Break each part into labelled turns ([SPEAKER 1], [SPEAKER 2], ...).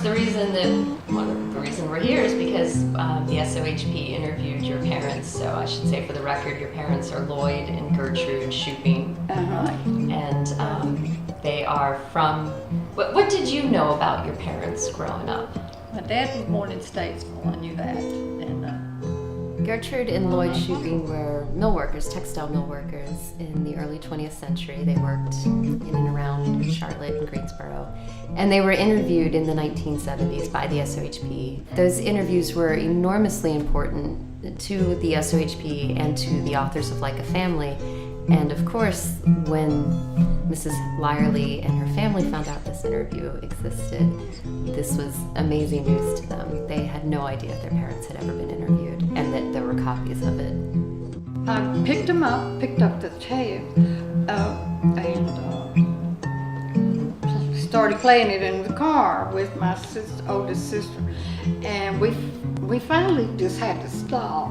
[SPEAKER 1] the reason we're here is because the SOHP interviewed your parents. So I should say, for the record, your parents are Lloyd and Gertrude Shuping. And they are from, what did you know about your parents growing up?
[SPEAKER 2] My dad was born in Statesville, I knew that. And
[SPEAKER 3] Gertrude and Lloyd Shuping were mill workers, textile mill workers in the early 20th century. They worked in and around Charlotte and Greensboro. And they were interviewed in the 1970s by the SOHP. Those interviews were enormously important to the SOHP and to the authors of Like a Family. And of course, when Mrs. Lyerly and her family found out this interview existed, this was amazing news to them. They had no idea their parents had ever been interviewed and that there were copies of it.
[SPEAKER 2] I picked up the tape, and started playing it in the car with my oldest sister. And we finally just had to stop,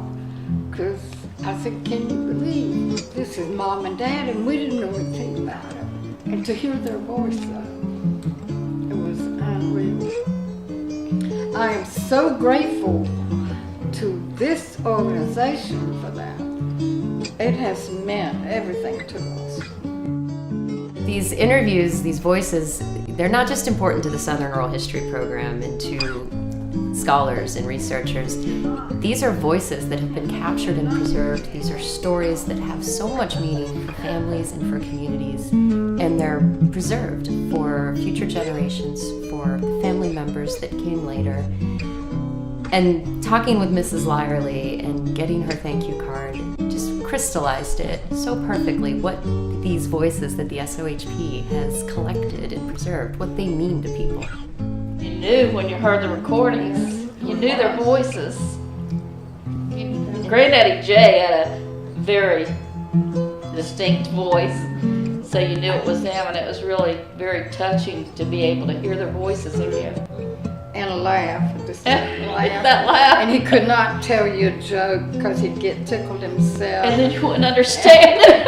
[SPEAKER 2] because I said, can you believe this is Mom and Dad, and we didn't know anything about it. And to hear their voice, it was unreal. I am so grateful to this organization for that. It has meant everything to us.
[SPEAKER 3] These interviews, these voices, they're not just important to the Southern Oral History Program and to scholars and researchers. These are voices that have been captured and preserved. These are stories that have so much meaning for families and for communities, and they're preserved for future generations, for the family members that came later. And talking with Mrs. Lyerly and getting her thank you card just crystallized it so perfectly, what these voices that the SOHP has collected and preserved, what they mean to people.
[SPEAKER 4] You knew when you heard the recordings, you knew their voices. Granddaddy Jay had a very distinct voice, so you knew it was them, and it was really very touching to be able to hear their voices again.
[SPEAKER 2] And a laugh, just
[SPEAKER 4] That
[SPEAKER 2] laugh.
[SPEAKER 4] laugh.
[SPEAKER 2] And he could not tell you a joke because he'd get tickled himself.
[SPEAKER 4] And then you wouldn't understand it.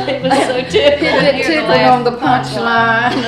[SPEAKER 4] It was so tickled.
[SPEAKER 2] He'd get tickled on the punchline.